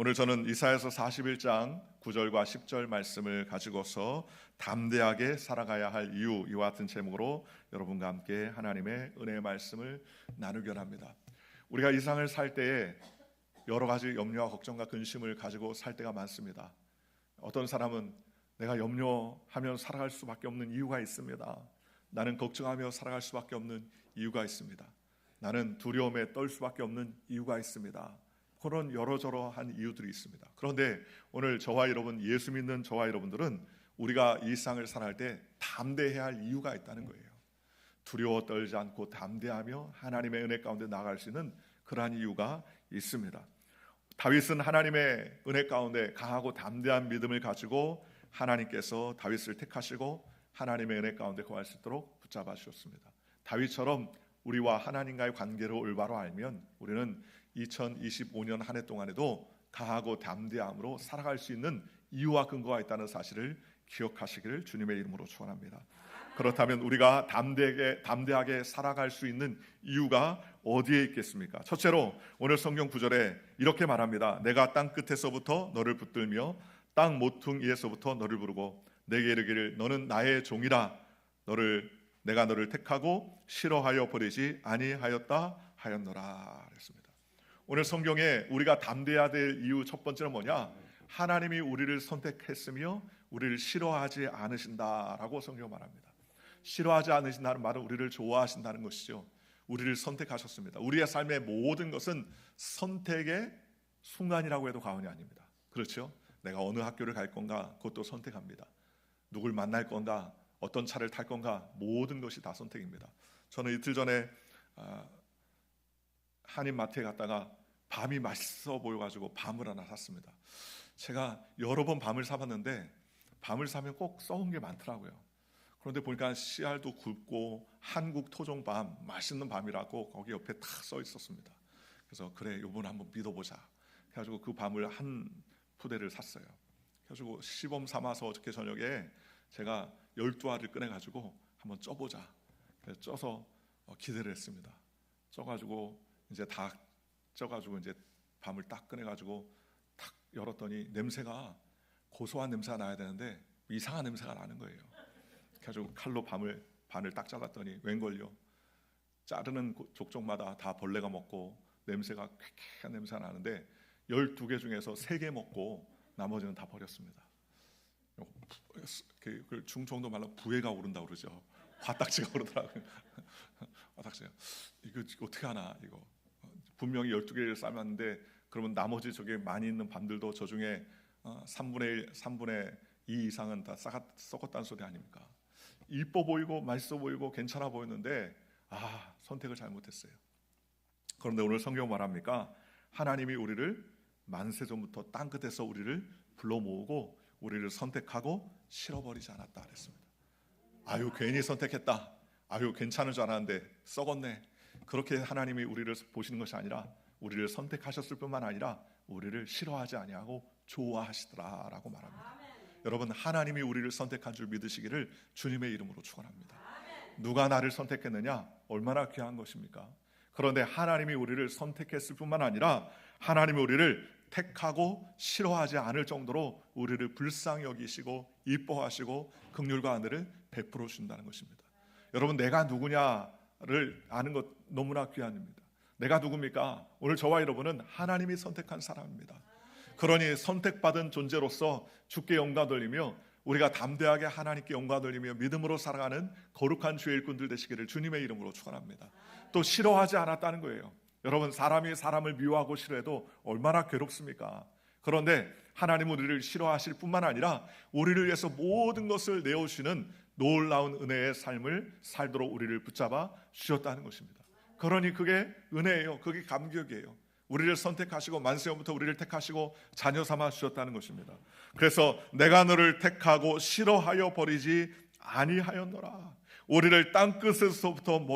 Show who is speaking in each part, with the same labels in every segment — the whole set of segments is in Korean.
Speaker 1: 오늘 저는 이사야서 41장 9절과 10절 말씀을 가지고서 담대하게 살아가야 할 이유, 이와 같은 제목으로 여러분과 함께 하나님의 은혜의 말씀을 나누려 합니다. 우리가 이 세상을 살 때에 여러 가지 염려와 걱정과 근심을 가지고 살 때가 많습니다. 어떤 사람은 내가 염려하며 살아갈 수밖에 없는 이유가 있습니다. 나는 걱정하며 살아갈 수밖에 없는 이유가 있습니다. 나는 두려움에 떨 수밖에 없는 이유가 있습니다. 그런 여러저러한 이유들이 있습니다. 그런데 오늘 저와 여러분, 예수 믿는 저와 여러분들은 우리가 이 세상을 살아갈 때 담대해야 할 이유가 있다는 거예요. 두려워 떨지 않고 담대하며 하나님의 은혜 가운데 나아갈 수 있는 그러한 이유가 있습니다. 다윗은 하나님의 은혜 가운데 강하고 담대한 믿음을 가지고 하나님께서 다윗을 택하시고 하나님의 은혜 가운데 거할 수 있도록 붙잡아 주셨습니다. 다윗처럼 우리와 하나님과의 관계를 올바로 알면 우리는 2025년 한 해 동안에도 강하고 담대함으로 살아갈 수 있는 이유와 근거가 있다는 사실을 기억하시기를 주님의 이름으로 축원합니다. 그렇다면 우리가 담대하게 살아갈 수 있는 이유가 어디에 있겠습니까? 첫째로 오늘 성경 구절에 이렇게 말합니다. 내가 땅 끝에서부터 너를 붙들며 땅 모퉁이에서부터 너를 부르고 내게 이르기를 너는 나의 종이라 내가 너를 택하고 싫어하여 버리지 아니하였다 하였노라 그랬습니다. 오늘 성경에 우리가 담대해야 될 이유 첫 번째는 뭐냐? 하나님이 우리를 선택했으며 우리를 싫어하지 않으신다라고 성경 말합니다. 싫어하지 않으신다는 말은 우리를 좋아하신다는 것이죠. 우리를 선택하셨습니다. 우리의 삶의 모든 것은 선택의 순간이라고 해도 과언이 아닙니다. 그렇죠? 내가 어느 학교를 갈 건가 그것도 선택합니다. 누굴 만날 건가, 어떤 차를 탈 건가, 모든 것이 다 선택입니다. 저는 이틀 전에 한인마트에 갔다가 밤이 맛있어 보여가지고 밤을 하나 샀습니다. 제가 여러 번 밤을 사봤는데 밤을 사면 꼭 썩은 게 많더라고요. 그런데 보니까 씨알도 굵고 한국 토종밤, 맛있는 밤이라고 거기 옆에 딱 써 있었습니다. 그래서 그래, 이번에 한번 믿어보자 해가지고 그 밤을 한 푸대를 샀어요. 그래가지고 시범 삼아서 어저께 저녁에 제가 12알을 꺼내가지고 한번 쪄보자. 그래서 쪄서 기대를 했습니다. 쪄가지고 이제 다 쪄가지고 이제 밤을 딱 꺼내가지고 탁 열었더니 냄새가 고소한 냄새가 나야 되는데 이상한 냄새가 나는 거예요. 그래가지고 칼로 반을 딱 잘랐더니 웬걸요? 자르는 족족마다 다 벌레가 먹고 냄새가 쾌쾌한 냄새가 나는데 12개 중에서 3개 먹고 나머지는 다 버렸습니다. 그 중청도 말로 부해가 오른다고 그러죠. 화딱지가 오르더라고요. 화딱지가. 이거 어떻게 하나 이거. 분명히 12개를 삶았는데 그러면 나머지 저게 많이 있는 밤들도 저 중에 3분의 1, 3분의 2 이상은 다 썩었다는 소리 아닙니까? 이뻐 보이고 맛있어 보이고 괜찮아 보였는데 선택을 잘못했어요. 그런데 오늘 성경 말합니까? 하나님이 우리를 만세전부터 땅끝에서 우리를 불러 모으고 우리를 선택하고 실어버리지 않았다 그랬습니다. 아유 괜히 선택했다. 아유 괜찮은 줄 알았는데 썩었네. 그렇게 하나님이 우리를 보시는 것이 아니라 우리를 선택하셨을 뿐만 아니라 우리를 싫어하지 아니하고 좋아하시더라라고 말합니다. 여러분, 하나님이 우리를 선택한 줄 믿으시기를 주님의 이름으로 축원합니다. 누가 나를 선택했느냐? 얼마나 귀한 것입니까? 그런데 하나님이 우리를 선택했을 뿐만 아니라 하나님이 우리를 택하고 싫어하지 않을 정도로 우리를 불쌍히 여기시고 이뻐하시고 긍휼과 은혜를 베풀어 주신다는 것입니다. 여러분, 내가 누구냐를 아는 것 너무나 귀합니다. 내가 누굽니까? 오늘 저와 여러분은 하나님이 선택한 사람입니다. 그러니 선택받은 존재로서 주께 영광 돌리며 우리가 담대하게 하나님께 영광 돌리며 믿음으로 살아가는 거룩한 주의 일꾼들 되시기를 주님의 이름으로 축원합니다. 또 싫어하지 않았다는 거예요. 여러분, 사람이 사람을 미워하고 싫어해도 얼마나 괴롭습니까? 그런데 하나님은 우리를 싫어하실 뿐만 아니라 우리를 위해서 모든 것을 내어주시는 놀라운 은혜의 삶을 살도록 우리를 붙잡아 주셨다는 것입니다. 그러니 그게 은혜예요. 그게 감격이에요. 우리를 선택하시고 만세전부터 우리를 택하시고 자녀 삼아 주셨다는 것입니다. 그래서 내가 너를 택하고 싫어하여 버리지 아니하였노라. 우리를 땅끝에서부터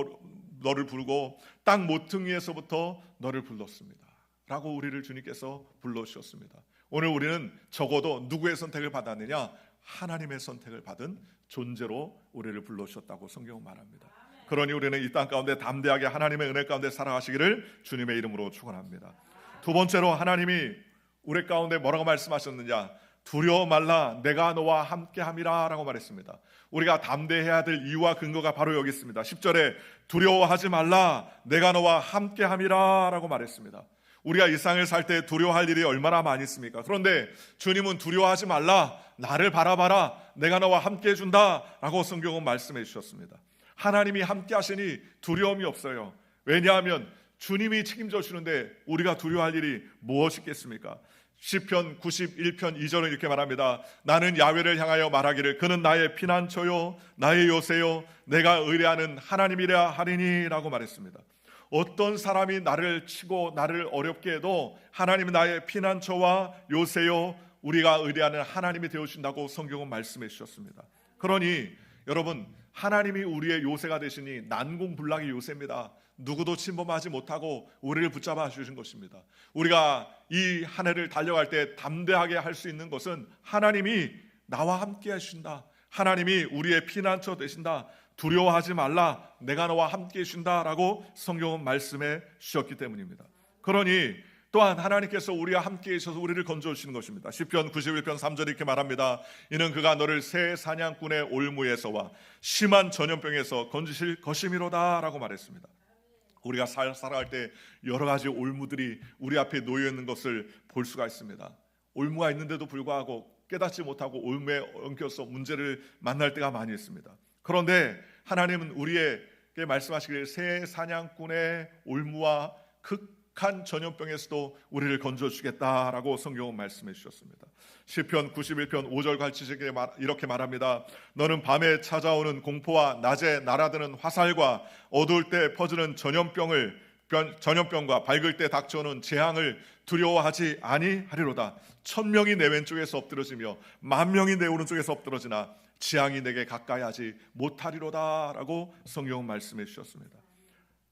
Speaker 1: 너를 부르고 땅 모퉁이에서부터 너를 불렀습니다 라고 우리를 주님께서 불러주셨습니다. 오늘 우리는 적어도 누구의 선택을 받았느냐? 하나님의 선택을 받은 존재로 우리를 불러주셨다고 성경은 말합니다. 그러니 우리는 이 땅 가운데 담대하게 하나님의 은혜 가운데 살아가시기를 주님의 이름으로 축원합니다. 두 번째로 하나님이 우리 가운데 뭐라고 말씀하셨느냐? 두려워 말라, 내가 너와 함께함이라 라고 말했습니다. 우리가 담대해야 될 이유와 근거가 바로 여기 있습니다. 10절에 두려워하지 말라, 내가 너와 함께함이라 라고 말했습니다. 우리가 이 세상을 살 때 두려워할 일이 얼마나 많이 있습니까? 그런데 주님은 두려워하지 말라, 나를 바라봐라, 내가 너와 함께 해준다 라고 성경은 말씀해 주셨습니다. 하나님이 함께 하시니 두려움이 없어요. 왜냐하면 주님이 책임져 주는데 우리가 두려워할 일이 무엇이 있겠습니까? 시편 91편 2절은 이렇게 말합니다. 나는 야훼를 향하여 말하기를 그는 나의 피난처요 나의 요새요 내가 의뢰하는 하나님이라 하리니 라고 말했습니다. 어떤 사람이 나를 치고 나를 어렵게 해도 하나님은 나의 피난처와 요새요 우리가 의뢰하는 하나님이 되어주신다고 성경은 말씀해 주셨습니다. 그러니 여러분, 하나님이 우리의 요새가 되시니 난공불락의 요새입니다. 누구도 침범하지 못하고 우리를 붙잡아 주신 것입니다. 우리가 이 한 해를 달려갈 때 담대하게 할 수 있는 것은 하나님이 나와 함께 하신다, 하나님이 우리의 피난처 되신다, 두려워하지 말라, 내가 너와 함께 해준다 라고 성경은 말씀해 주셨기 때문입니다. 그러니 또한 하나님께서 우리와 함께 계셔서 우리를 건져주시는 것입니다. 시편 91편 3절에 이렇게 말합니다. 이는 그가 너를 새 사냥꾼의 올무에서와 심한 전염병에서 건지실 것이미로다 라고 말했습니다. 우리가 살아갈 때 여러 가지 올무들이 우리 앞에 놓여 있는 것을 볼 수가 있습니다. 올무가 있는데도 불구하고 깨닫지 못하고 올무에 엉켜서 문제를 만날 때가 많이 있습니다. 그런데 하나님은 우리에게 말씀하시기를 새 사냥꾼의 올무와 극한 전염병에서도 우리를 건져주겠다라고 성경은 말씀해 주셨습니다. 시편 91편 5절 갈치시기에 이렇게 말합니다. 너는 밤에 찾아오는 공포와 낮에 날아드는 화살과 어두울 때 퍼지는 전염병과 밝을 때 닥쳐오는 재앙을 두려워하지 아니하리로다. 1000명이 내 왼쪽에서 엎드러지며 10,000명이 내 오른쪽에서 엎드러지나 재앙이 내게 가까이 하지 못하리로다 라고 성경은 말씀해 주셨습니다.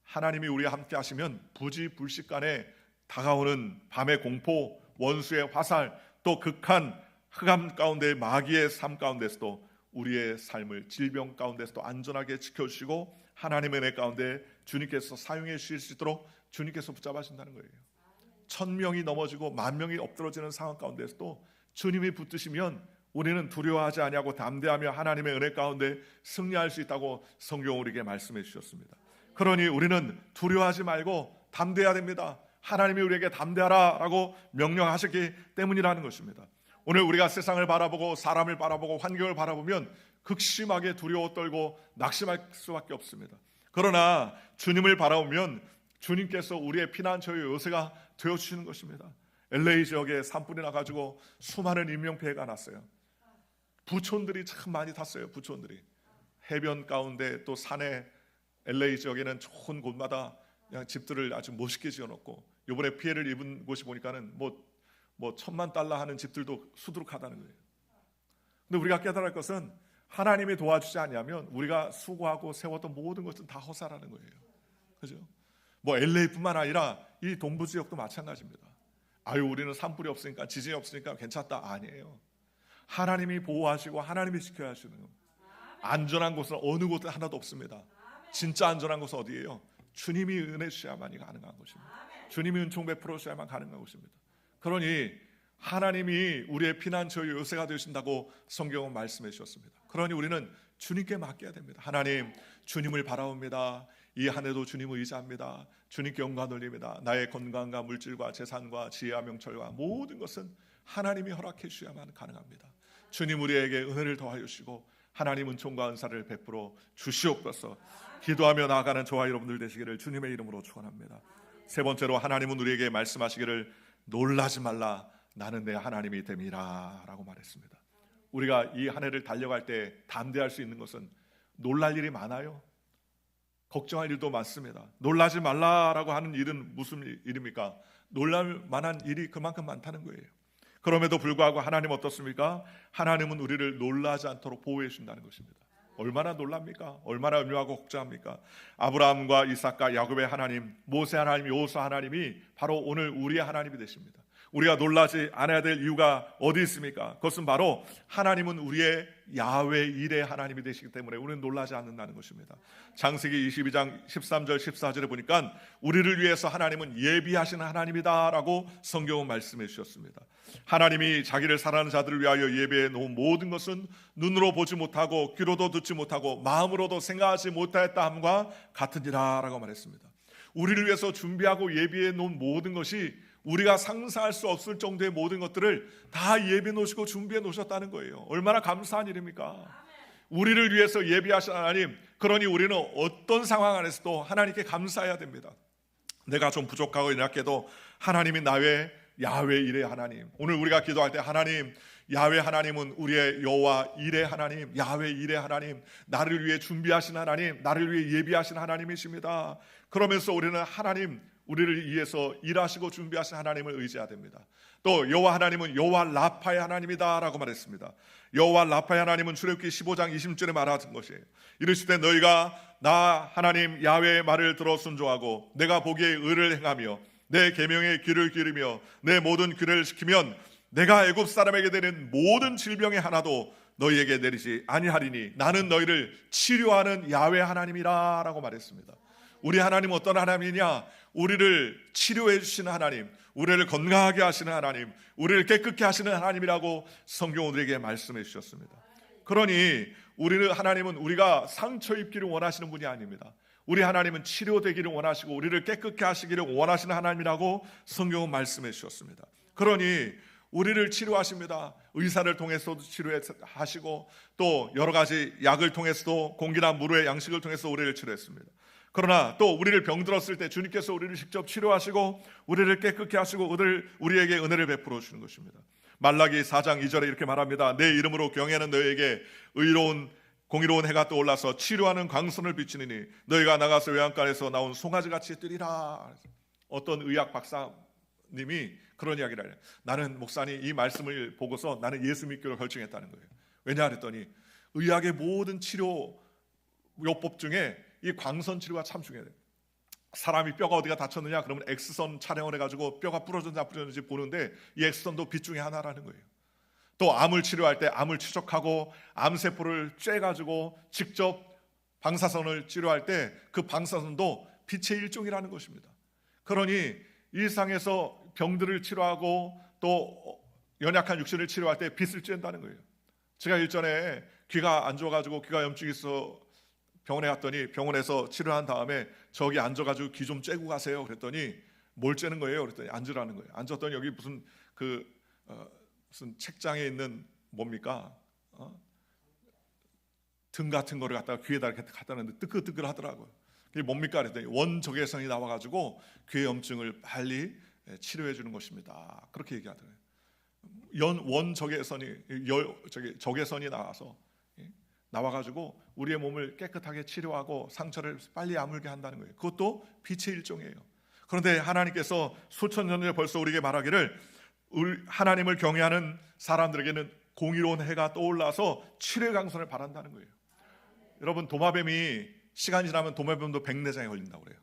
Speaker 1: 하나님이 우리와 함께 하시면 부지불식간에 다가오는 밤의 공포, 원수의 화살, 또 극한 흑암 가운데 마귀의 삶 가운데서도 우리의 삶을 질병 가운데서도 안전하게 지켜주시고 하나님의 은혜 가운데 주님께서 사용해 주실 수 있도록 주님께서 붙잡아 주신다는 거예요. 1000명이 넘어지고 10,000명이 엎드러지는 상황 가운데서도 주님이 붙드시면 우리는 두려워하지 아니하고 담대하며 하나님의 은혜 가운데 승리할 수 있다고 성경 우리에게 말씀해 주셨습니다. 그러니 우리는 두려워하지 말고 담대해야 됩니다. 하나님이 우리에게 담대하라라고 명령하셨기 때문이라는 것입니다. 오늘 우리가 세상을 바라보고 사람을 바라보고 환경을 바라보면 극심하게 두려워 떨고 낙심할 수밖에 없습니다. 그러나 주님을 바라보면 주님께서 우리의 피난처의 요새가 되어주시는 것입니다. LA 지역에 산불이 나가지고 수많은 인명피해가 났어요. 부촌들이 참 많이 탔어요. 부촌들이 해변 가운데 또 산에 LA 지역에는 좋은 곳마다 그냥 집들을 아주 멋있게 지어놓고 이번에 피해를 입은 곳이 보니까는 뭐 $10,000,000 하는 집들도 수두룩하다는 거예요. 근데 우리가 깨달을 것은 하나님이 도와주지 않으면 우리가 수고하고 세웠던 모든 것은 다 허사라는 거예요. 그죠? 뭐 LA뿐만 아니라 이 동부 지역도 마찬가지입니다. 아유, 우리는 산불이 없으니까 지진이 없으니까 괜찮다. 아니에요. 하나님이 보호하시고 하나님이 지켜야 하시는 겁니다. 안전한 곳은 어느 곳도 하나도 없습니다. 진짜 안전한 곳은 어디예요? 주님이 은혜 주셔야만이 가능한 것입니다. 주님이 은총 베풀어 주셔야만 가능한 것입니다. 그러니 하나님이 우리의 피난처의 요새가 되신다고 성경은 말씀해 주셨습니다. 그러니 우리는 주님께 맡겨야 됩니다. 하나님, 주님을 바라옵니다. 이 한 해도 주님을 의지합니다. 주님께 영광 돌립니다. 나의 건강과 물질과 재산과 지혜와 명철과 모든 것은 하나님이 허락해 주셔야만 가능합니다. 주님 우리에게 은혜를 더하여 주시고 하나님 은총과 은사를 베풀어 주시옵소서. 기도하며 나아가는 저와 여러분들 되시기를 주님의 이름으로 축원합니다. 세 번째로 하나님은 우리에게 말씀하시기를 놀라지 말라, 나는 내 하나님이 됨이라 라고 말했습니다. 우리가 이 한 해를 달려갈 때 담대할 수 있는 것은 놀랄 일이 많아요. 걱정할 일도 많습니다. 놀라지 말라라고 하는 일은 무슨 일입니까? 놀랄 만한 일이 그만큼 많다는 거예요. 그럼에도 불구하고 하나님 어떻습니까? 하나님은 우리를 놀라지 않도록 보호해 주신다는 것입니다. 얼마나 놀랍니까? 얼마나 음흉하고 걱정합니까? 아브라함과 이삭과 야곱의 하나님, 모세 하나님, 여호수아 하나님이 바로 오늘 우리의 하나님이 되십니다. 우리가 놀라지 않아야 될 이유가 어디 있습니까? 그것은 바로 하나님은 우리의 야훼 일의 하나님이 되시기 때문에 우리는 놀라지 않는다는 것입니다. 창세기 22장 13절 14절에 보니까 우리를 위해서 하나님은 예비하신 하나님이다라고 성경은 말씀해 주셨습니다. 하나님이 자기를 사랑하는 자들을 위하여 예비해 놓은 모든 것은 눈으로 보지 못하고 귀로도 듣지 못하고 마음으로도 생각하지 못하였다 함과 같으니라 라고 말했습니다. 우리를 위해서 준비하고 예비해 놓은 모든 것이 우리가 상상할 수 없을 정도의 모든 것들을 다 예비해 놓으시고 준비해 놓으셨다는 거예요. 얼마나 감사한 일입니까? 우리를 위해서 예비하신 하나님, 그러니 우리는 어떤 상황 안에서도 하나님께 감사해야 됩니다. 내가 좀 부족하고 연약해도 하나님이 나의 야훼 일의 하나님. 오늘 우리가 기도할 때 하나님, 야훼 하나님은 우리의 여호와 일의 하나님, 야훼 일의 하나님, 나를 위해 준비하신 하나님, 나를 위해 예비하신 하나님이십니다. 그러면서 우리는 하나님, 우리를 위해서 일하시고 준비하신 하나님을 의지해야 됩니다. 또 여호와 하나님은 여호와 라파의 하나님이다 라고 말했습니다. 여호와 라파의 하나님은 출애굽기 15장 20절에 말하신 것이에요. 이르시되 너희가 나 하나님 야훼의 말을 들어 순종하고 내가 보기에 의를 행하며 내 계명에 귀를 기울이며 내 모든 규례를 지키면 내가 애굽 사람에게 내린 모든 질병의 하나도 너희에게 내리지 아니하리니 나는 너희를 치료하는 야훼 하나님이라 라고 말했습니다. 우리 하나님은 어떤 하나님이냐? 우리를 치료해 주시는 하나님, 우리를 건강하게 하시는 하나님, 우리를 깨끗게 하시는 하나님이라고 성경 우리에게 말씀해 주셨습니다. 그러니 하나님은 우리가 상처 입기를 원하시는 분이 아닙니다. 우리 하나님은 치료되기를 원하시고 우리를 깨끗게 하시기를 원하시는 하나님이라고 성경은 말씀해 주셨습니다. 그러니 우리를 치료하십니다. 의사를 통해서도 치료하시고 또 여러 가지 약을 통해서도 공기나 물의 양식을 통해서 우리를 치료했습니다. 그러나 또 우리를 병들었을 때 주님께서 우리를 직접 치료하시고 우리를 깨끗게 하시고 우리에게 은혜를 베풀어 주시는 것입니다. 말라기 4장 2절에 이렇게 말합니다. 내 이름으로 경외하는 너희에게 공의로운 해가 떠올라서 치료하는 광선을 비치느니 너희가 나가서 외양간에서 나온 송아지같이 뜨리라. 어떤 의학 박사님이 그런 이야기를 해요. 나는 목사님 이 말씀을 보고서 나는 예수 믿기로 결정했다는 거예요. 왜냐 그랬더니 의학의 모든 치료 요법 중에 이 광선 치료가 참 중요해요. 사람이 뼈가 어디가 다쳤느냐 그러면 엑스선 촬영을 해가지고 뼈가 부러졌는지 안 부러졌는지 보는데 이 엑스선도 빛 중에 하나라는 거예요. 또 암을 치료할 때 암을 추적하고 암세포를 쬐가지고 직접 방사선을 치료할 때 그 방사선도 빛의 일종이라는 것입니다. 그러니 일상에서 병들을 치료하고 또 연약한 육신을 치료할 때 빛을 쬐는다는 거예요. 제가 일전에 귀가 안 좋아가지고 귀가 염증이 있어 병원에 갔더니 병원에서 치료한 다음에 저기 앉아가지고 귀 좀 쬐고 가세요. 그랬더니 뭘 쬐는 거예요? 그랬더니 앉으라는 거예요. 앉았더니 여기 무슨 무슨 책장에 있는 뭡니까? 등 같은 거를 갖다가 귀에다 이렇게 갖다 놨는데 뜨끈뜨끈 하더라고요. 그게 뭡니까? 그랬더니 원적외선이 나와가지고 귀의 염증을 빨리 치료해 주는 것입니다. 그렇게 얘기하더라고요. 적외선이 나와가지고 우리의 몸을 깨끗하게 치료하고 상처를 빨리 아물게 한다는 거예요. 그것도 빛의 일종이에요. 그런데 하나님께서 수천 년 전에 벌써 우리에게 말하기를 하나님을 경외하는 사람들에게는 공의로운 해가 떠올라서 치료의 강선을 바란다는 거예요. 여러분 도마뱀이 시간이 지나면 도마뱀도 백내장에 걸린다고 그래요.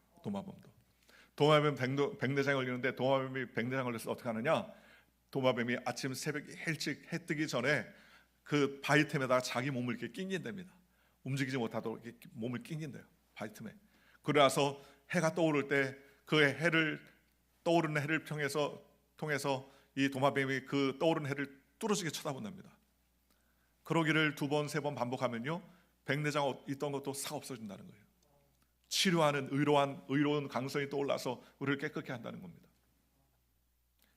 Speaker 1: 도마뱀 백내장에 걸리는데 도마뱀이 백내장 걸려서 어떻게 하느냐? 도마뱀이 아침 새벽 일찍 해 뜨기 전에 그 바위틈에다가 자기 몸을 이렇게 낑긴답니다. 움직이지 못하도록 이렇게 몸을 낑긴대요. 바위틈에. 그래서 해가 떠오를 때 그 떠오르는 해를 통해서 이 도마뱀이 그 떠오르는 해를 뚫어지게 쳐다본답니다. 그러기를 2번, 3번 반복하면요 백내장 있던 것도 싹 없어진다는 거예요. 치료하는 의로운 강성이 떠올라서 우리를 깨끗게 한다는 겁니다.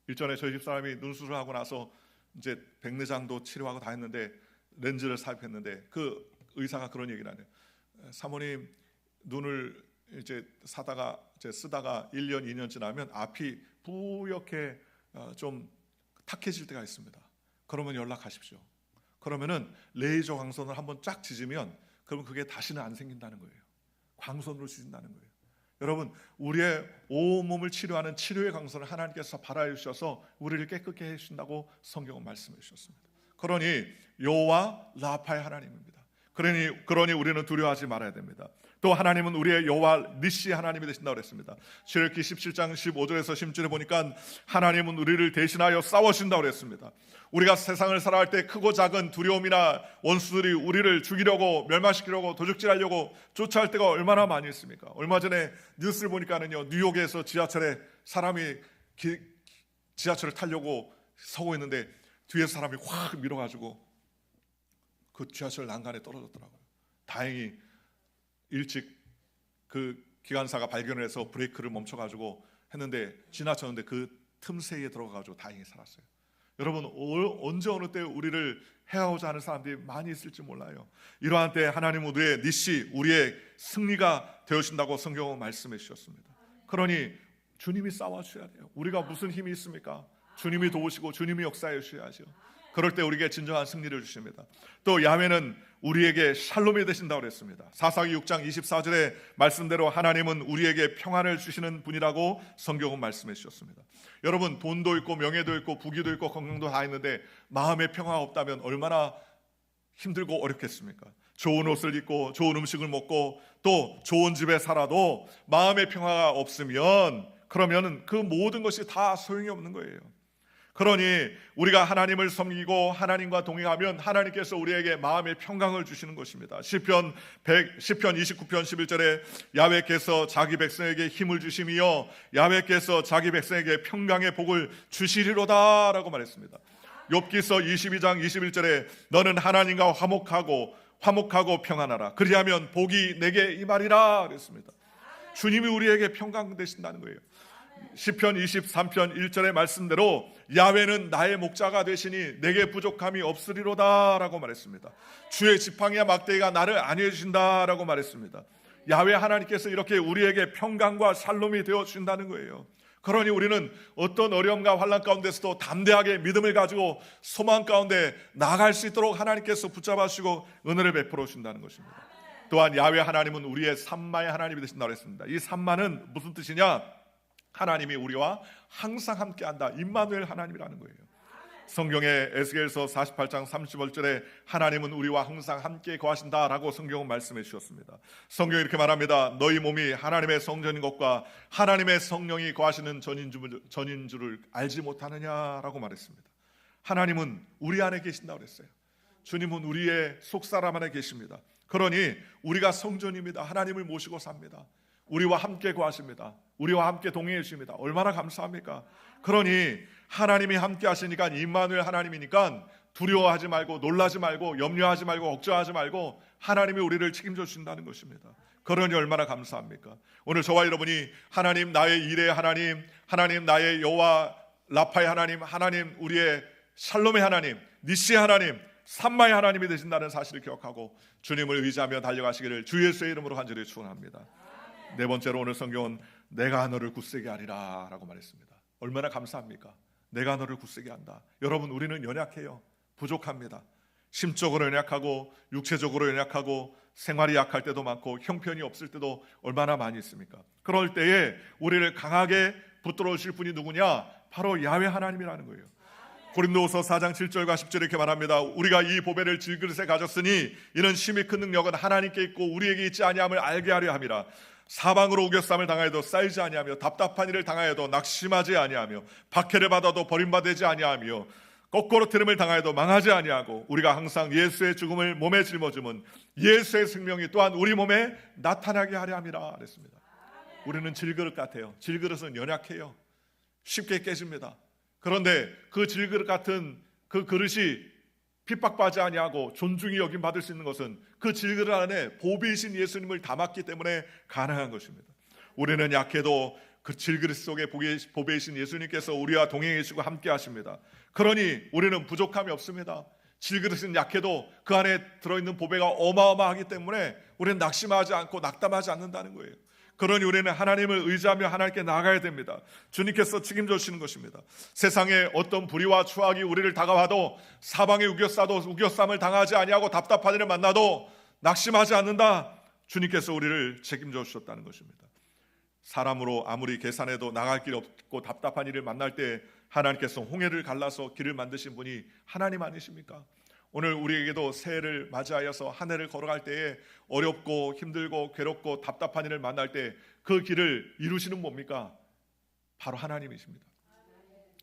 Speaker 1: 일전에 저희 집사람이 눈 수술을 하고 나서 이제 백내장도 치료하고 다 했는데 렌즈를 삽입했는데 그 의사가 그런 얘기를 하네요. 사모님 눈을 이제 쓰다가 1년, 2년 지나면 앞이 뿌옇게 좀 탁해질 때가 있습니다. 그러면 연락하십시오. 그러면은 레이저 광선을 한번 쫙 찢으면 그러면 그게 다시는 안 생긴다는 거예요. 광선으로 찢는다는 거예요. 여러분 우리의 온몸을 치료하는 치료의 광선을 하나님께서 발하여주셔서 우리를 깨끗게 해주신다고 성경은 말씀해 주셨습니다. 그러니 여호와 라파의 하나님입니다. 그러니 우리는 두려워하지 말아야 됩니다. 또 하나님은 우리의 여호와 니시 하나님이 되신다고 그랬습니다. 출애굽기 17장 15절에서 16절에 보니까 하나님은 우리를 대신하여 싸우신다고 그랬습니다. 우리가 세상을 살아갈 때 크고 작은 두려움이나 원수들이 우리를 죽이려고 멸망시키려고 도적질하려고 쫓아올 때가 얼마나 많이 있습니까? 얼마 전에 뉴스를 보니까는요, 뉴욕에서 지하철에 사람이 지하철을 타려고 서고 있는데 뒤에서 사람이 확 밀어가지고 그 지하철 난간에 떨어졌더라고요. 다행히 일찍 그 기관사가 발견을 해서 브레이크를 멈춰가지고 했는데 지나쳤는데 그 틈새에 들어가가지고 다행히 살았어요. 여러분, 언제 어느 때 우리를 해하고자 하는 사람들이 많이 있을지 몰라요. 이러한 때 하나님은 우리의 니시, 우리의 승리가 되어신다고 성경은 말씀해 주셨습니다. 그러니 주님이 싸워주셔야 돼요. 우리가 무슨 힘이 있습니까? 주님이 도우시고 주님이 역사해 주셔야죠. 그럴 때 우리에게 진정한 승리를 주십니다. 또 야훼는 우리에게 샬롬이 되신다고 그랬습니다. 사사기 6장 24절의 말씀대로 하나님은 우리에게 평안을 주시는 분이라고 성경은 말씀해 주셨습니다. 여러분, 돈도 있고 명예도 있고 부귀도 있고 건강도 다 있는데 마음의 평화가 없다면 얼마나 힘들고 어렵겠습니까? 좋은 옷을 입고 좋은 음식을 먹고 또 좋은 집에 살아도 마음의 평화가 없으면 그러면 그 모든 것이 다 소용이 없는 거예요. 그러니 우리가 하나님을 섬기고 하나님과 동행하면 하나님께서 우리에게 마음의 평강을 주시는 것입니다. 시편 29편 11절에 야훼께서 자기 백성에게 힘을 주시며 야훼께서 자기 백성에게 평강의 복을 주시리로다 라고 말했습니다. 욥기서 22장 21절에 너는 하나님과 화목하고 평안하라 그리하면 복이 내게 임하리라 그랬습니다. 주님이 우리에게 평강 되신다는 거예요. 시편 23편 1절의 말씀대로 야훼는 나의 목자가 되시니 내게 부족함이 없으리로다 라고 말했습니다. 주의 지팡이와 막대기가 나를 안위해 주신다 라고 말했습니다. 야훼 하나님께서 이렇게 우리에게 평강과 샬롬이 되어 주신다는 거예요. 그러니 우리는 어떤 어려움과 환난 가운데서도 담대하게 믿음을 가지고 소망 가운데 나아갈 수 있도록 하나님께서 붙잡아 주시고 은혜를 베풀어 주신다는 것입니다. 또한 야훼 하나님은 우리의 산마의 하나님이 되신다고 했습니다. 이 산마는 무슨 뜻이냐? 하나님이 우리와 항상 함께한다. 임마누엘 하나님이라는 거예요. 성경에 에스겔서 48장 30절에 하나님은 우리와 항상 함께 거하신다라고 성경은 말씀해 주셨습니다. 성경이 이렇게 말합니다. 너희 몸이 하나님의 성전인 것과 하나님의 성령이 거하시는 전인 줄을 알지 못하느냐라고 말했습니다. 하나님은 우리 안에 계신다고 그랬어요. 주님은 우리의 속사람 안에 계십니다. 그러니 우리가 성전입니다. 하나님을 모시고 삽니다. 우리와 함께 거하십니다. 우리와 함께 동행해 주십니다. 얼마나 감사합니까? 그러니 하나님이 함께 하시니까 임마누엘 하나님이니까 두려워하지 말고 놀라지 말고 염려하지 말고 걱정하지 말고 하나님이 우리를 책임져 주신다는 것입니다. 그러니 얼마나 감사합니까? 오늘 저와 여러분이 하나님 나의 일의 하나님, 하나님 나의 여호와 라파의 하나님, 하나님 우리의 샬롬의 하나님, 니시의 하나님, 산마의 하나님이 되신다는 사실을 기억하고 주님을 의지하며 달려가시기를 주 예수의 이름으로 간절히 축원합니다. 네 번째로 오늘 성경은 내가 너를 굳세게 하리라 라고 말했습니다. 얼마나 감사합니까? 내가 너를 굳세게 한다. 여러분, 우리는 연약해요. 부족합니다. 심적으로 연약하고 육체적으로 연약하고 생활이 약할 때도 많고 형편이 없을 때도 얼마나 많이 있습니까? 그럴 때에 우리를 강하게 붙들어 주실 분이 누구냐? 바로 야훼 하나님이라는 거예요. 고린도후서 4장 7절과 10절에 이렇게 말합니다. 우리가 이 보배를 질그릇에 가졌으니 이는 심히 큰 능력은 하나님께 있고 우리에게 있지 아니함을 알게 하려 함이라. 사방으로 우겨쌈을 당하여도 쌓이지 아니하며 답답한 일을 당하여도 낙심하지 아니하며 박해를 받아도 버림받지 아니하며 거꾸로 트림을 당하여도 망하지 아니하고 우리가 항상 예수의 죽음을 몸에 짊어지면 예수의 생명이 또한 우리 몸에 나타나게 하려 함이라 그랬습니다. 우리는 질그릇 같아요. 질그릇은 연약해요. 쉽게 깨집니다. 그런데 그 질그릇 같은 그 그릇이 핍박받지 아니하고 존중이 여김 받을 수 있는 것은 그 질그릇 안에 보배이신 예수님을 담았기 때문에 가능한 것입니다. 우리는 약해도 그 질그릇 속에 보배이신 예수님께서 우리와 동행해 주시고 함께 하십니다. 그러니 우리는 부족함이 없습니다. 질그릇은 약해도 그 안에 들어있는 보배가 어마어마하기 때문에 우리는 낙심하지 않고 낙담하지 않는다는 거예요. 그러니 우리는 하나님을 의지하며 하나님께 나아가야 됩니다. 주님께서 책임져 주시는 것입니다. 세상에 어떤 불의와 추악이 우리를 다가와도 사방에 우겨쌈을 당하지 아니하고 답답한 일을 만나도 낙심하지 않는다. 주님께서 우리를 책임져 주셨다는 것입니다. 사람으로 아무리 계산해도 나갈 길 없고 답답한 일을 만날 때 하나님께서 홍해를 갈라서 길을 만드신 분이 하나님 아니십니까? 오늘 우리에게도 새해를 맞이하여서 한 해를 걸어갈 때에 어렵고 힘들고 괴롭고 답답한 일을 만날 때 그 길을 이루시는 뭡니까? 바로 하나님이십니다.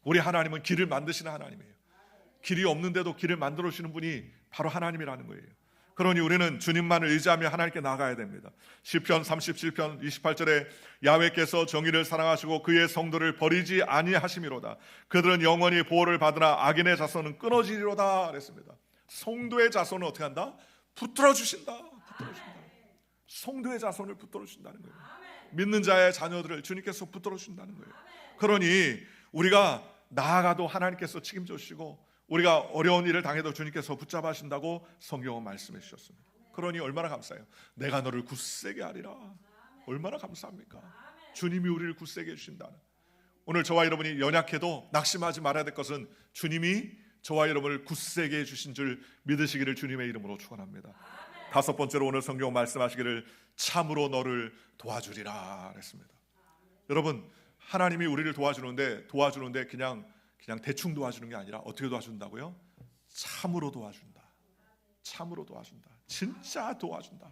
Speaker 1: 우리 하나님은 길을 만드시는 하나님이에요. 길이 없는데도 길을 만들어 주시는 분이 바로 하나님이라는 거예요. 그러니 우리는 주님만을 의지하며 하나님께 나가야 됩니다. 시편 37편 28절에 야훼께서 정의를 사랑하시고 그의 성도를 버리지 아니하심이로다. 그들은 영원히 보호를 받으나 악인의 자손은 끊어지리로다 그랬습니다. 성도의 자손은 어떻게 한다? 붙들어 주신다. 성도의 자손을 붙들어 주신다는 거예요. 믿는 자의 자녀들을 주님께서 붙들어 주신다는 거예요. 그러니 우리가 나아가도 하나님께서 책임져 주시고 우리가 어려운 일을 당해도 주님께서 붙잡아 하신다고 성경은 말씀해 주셨습니다. 그러니 얼마나 감사해요. 내가 너를 굳세게 하리라. 얼마나 감사합니까? 주님이 우리를 굳세게 해주신다는. 오늘 저와 여러분이 연약해도 낙심하지 말아야 될 것은 주님이 저와 여러분을 굳세게 해주신 줄 믿으시기를 주님의 이름으로 축원합니다. 다섯 번째로 오늘 성경 말씀하시기를 참으로 너를 도와주리라 그랬습니다. 여러분, 하나님이 우리를 도와주는데 그냥 대충 도와주는 게 아니라 어떻게 도와준다고요? 참으로 도와준다. 참으로 도와준다. 진짜 도와준다.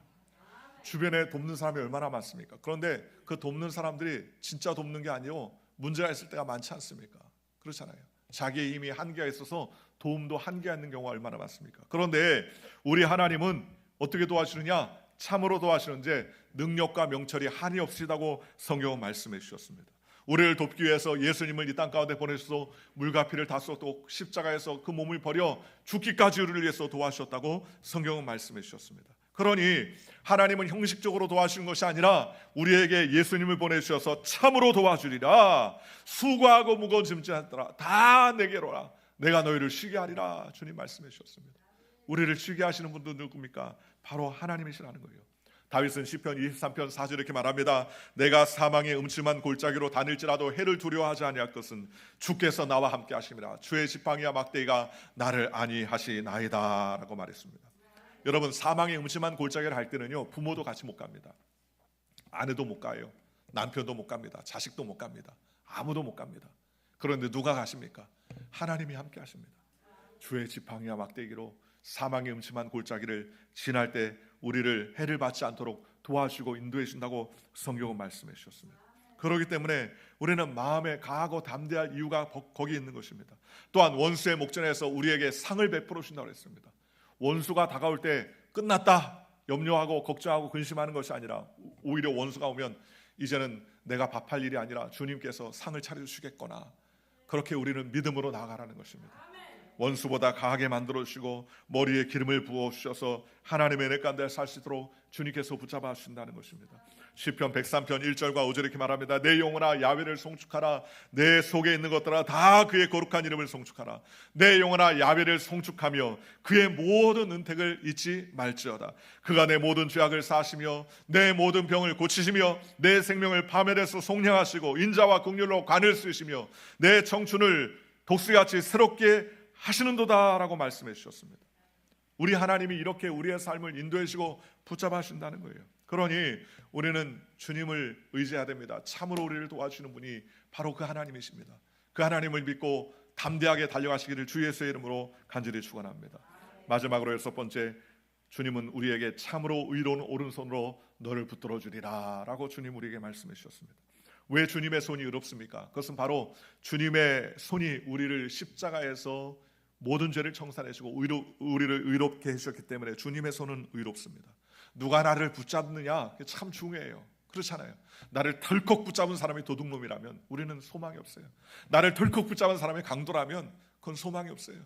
Speaker 1: 주변에 돕는 사람이 얼마나 많습니까? 그런데 그 돕는 사람들이 진짜 돕는 게 아니고 문제가 있을 때가 많지 않습니까? 그렇잖아요. 자기의 힘이 한계가 있어서 도움도 한계가 있는 경우가 얼마나 많습니까? 그런데 우리 하나님은 어떻게 도와주느냐? 참으로 도와주는데 능력과 명철이 한이 없으시다고 성경은 말씀해 주셨습니다. 우리를 돕기 위해서 예수님을 이 땅 가운데 보내셔서 물과 피를 다 쏟고 십자가에서 그 몸을 버려 죽기까지 우리를 위해서 도와주셨다고 성경은 말씀해 주셨습니다. 그러니 하나님은 형식적으로 도와주는 것이 아니라 우리에게 예수님을 보내주셔서 참으로 도와주리라. 수고하고 무거운 짐짓하더라 다 내게로 오라. 내가 너희를 쉬게 하리라. 주님 말씀해 주셨습니다. 우리를 쉬게 하시는 분도 누굽니까? 바로 하나님이시라는 거예요. 다윗은 시편 23편 4절 이렇게 말합니다. 내가 사망의 음침한 골짜기로 다닐지라도 해를 두려워하지 아니할 것은 주께서 나와 함께 하심이라. 주의 지팡이와 막대기가 나를 안위하시나이다 라고 말했습니다. 여러분, 사망의 음침한 골짜기를 할 때는요, 부모도 같이 못 갑니다. 아내도 못 가요. 남편도 못 갑니다. 자식도 못 갑니다. 아무도 못 갑니다. 그런데 누가 가십니까? 하나님이 함께 하십니다. 주의 지팡이와 막대기로 사망의 음침한 골짜기를 지날 때 우리를 해를 받지 않도록 도와주고 인도해 준다고 성경은 말씀해 주셨습니다. 그렇기 때문에 우리는 마음에 강하고 담대할 이유가 거기에 있는 것입니다. 또한 원수의 목전에서 우리에게 상을 베풀어 주신다고 했습니다. 원수가 다가올 때 끝났다 염려하고 걱정하고 근심하는 것이 아니라 오히려 원수가 오면 이제는 내가 밥할 일이 아니라 주님께서 상을 차려주시겠거나 그렇게 우리는 믿음으로 나아가라는 것입니다. 원수보다 강하게 만들어주시고 머리에 기름을 부어주셔서 하나님의 은혜 가운데 살 수 있도록 주님께서 붙잡아 주신다는 것입니다. 시편 103편 1절과 5절 이렇게 말합니다. 내 영혼아 야훼를 송축하라. 내 속에 있는 것들아 다 그의 거룩한 이름을 송축하라. 내 영혼아 야훼를 송축하며 그의 모든 은택을 잊지 말지어다. 그가 내 모든 죄악을 사하시며 내 모든 병을 고치시며 내 생명을 파멸해서 속량하시고 인자와 긍휼로 관을 쓰시며 내 청춘을 독수리같이 새롭게 하시는도다라고 말씀해 주셨습니다. 우리 하나님이 이렇게 우리의 삶을 인도해 주시고 붙잡아 주신다는 거예요. 그러니 우리는 주님을 의지해야 됩니다. 참으로 우리를 도와주시는 분이 바로 그 하나님이십니다. 그 하나님을 믿고 담대하게 달려가시기를 주 예수의 이름으로 간절히 축원합니다. 마지막으로 여섯 번째, 주님은 우리에게 참으로 의로운 오른손으로 너를 붙들어 주리라 라고 주님 우리에게 말씀해 주셨습니다. 왜 주님의 손이 의롭습니까? 그것은 바로 주님의 손이 우리를 십자가에서 모든 죄를 청산하시고 우리를 의롭게 해주셨기 때문에 주님의 손은 의롭습니다. 누가 나를 붙잡느냐? 참 중요해요. 그렇잖아요. 나를 덜컥 붙잡은 사람이 도둑놈이라면 우리는 소망이 없어요. 나를 덜컥 붙잡은 사람이 강도라면 그건 소망이 없어요.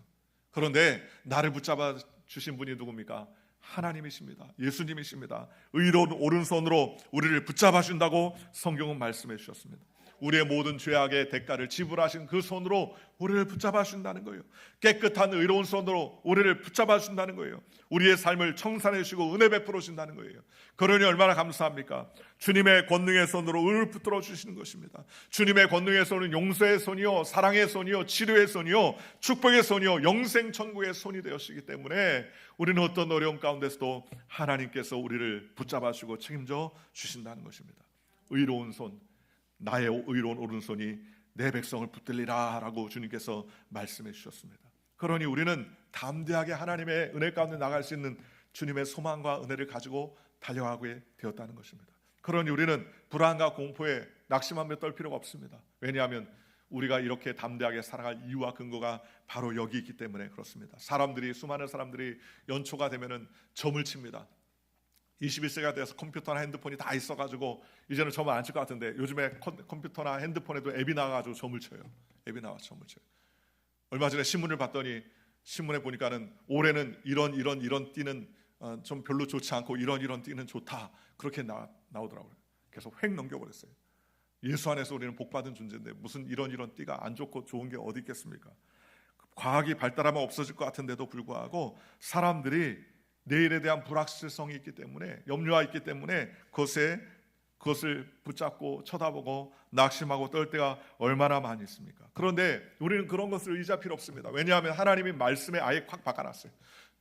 Speaker 1: 그런데 나를 붙잡아 주신 분이 누굽니까? 하나님이십니다. 예수님이십니다. 의로운 오른손으로 우리를 붙잡아 준다고 성경은 말씀해 주셨습니다. 우리의 모든 죄악의 대가를 지불하신 그 손으로 우리를 붙잡아 준다는 거예요. 깨끗한 의로운 손으로 우리를 붙잡아 준다는 거예요. 우리의 삶을 청산해 주시고 은혜 베풀어 준다는 거예요. 그러니 얼마나 감사합니까? 주님의 권능의 손으로 우리를 붙들어 주시는 것입니다. 주님의 권능의 손은 용서의 손이요, 사랑의 손이요, 치료의 손이요, 축복의 손이요, 영생 천국의 손이 되었시기 때문에 우리는 어떤 어려움 가운데서도 하나님께서 우리를 붙잡아 주시고 책임져 주신다는 것입니다. 의로운 손, 나의 의로운 오른손이 내 백성을 붙들리라 라고 주님께서 말씀해 주셨습니다. 그러니 우리는 담대하게 하나님의 은혜 가운데 나갈 수 있는 주님의 소망과 은혜를 가지고 달려가게 되었다는 것입니다. 그러니 우리는 불안과 공포에 낙심하며 떨 필요가 없습니다. 왜냐하면 우리가 이렇게 담대하게 살아갈 이유와 근거가 바로 여기 있기 때문에 그렇습니다. 수많은 사람들이 연초가 되면은 점을 칩니다. 21세기가 돼서 컴퓨터나 핸드폰이 다 있어가지고 이제는 점을 안 칠 것 같은데 요즘에 컴퓨터나 핸드폰에도 앱이 나와가지고 점을 쳐요. 앱이 나와서 점을 쳐요. 얼마 전에 신문을 봤더니 신문에 보니까는 올해는 이런 띠는 좀 별로 좋지 않고 이런 띠는 좋다, 그렇게 나오더라고요. 그래서 획 넘겨버렸어요. 예수 안에서 우리는 복받은 존재인데 무슨 이런 띠가 안 좋고 좋은 게 어디 있겠습니까? 과학이 발달하면 없어질 것 같은데도 불구하고 사람들이 내일에 대한 불확실성이 있기 때문에, 염려가 있기 때문에 그것을 붙잡고 쳐다보고 낙심하고 떨 때가 얼마나 많이 있습니까? 그런데 우리는 그런 것을 의지할 필요 없습니다. 왜냐하면 하나님이 말씀에 아예 확 박아놨어요.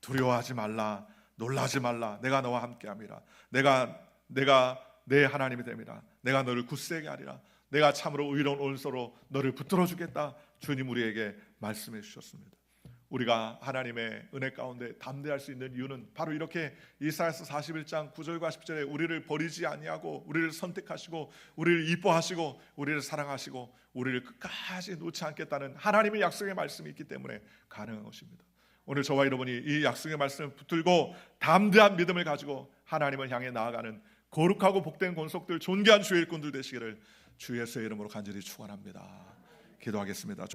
Speaker 1: 두려워하지 말라, 놀라지 말라, 내가 너와 함께함이라. 내가 내 하나님이 됨이라. 내가 너를 굳세게 하리라. 내가 참으로 의로운 온서로 너를 붙들어 주겠다. 주님 우리에게 말씀해 주셨습니다. 우리가 하나님의 은혜 가운데 담대할 수 있는 이유는 바로 이렇게 이사야서 41장 9절과 10절에 우리를 버리지 아니하고 우리를 선택하시고 우리를 이뻐하시고 우리를 사랑하시고 우리를 끝까지 놓지 않겠다는 하나님의 약속의 말씀이 있기 때문에 가능한 것입니다. 오늘 저와 여러분이 이 약속의 말씀을 붙들고 담대한 믿음을 가지고 하나님을 향해 나아가는 거룩하고 복된 권속들, 존귀한 주의 일꾼들 되시기를 주 예수의 이름으로 간절히 축원합니다. 기도하겠습니다.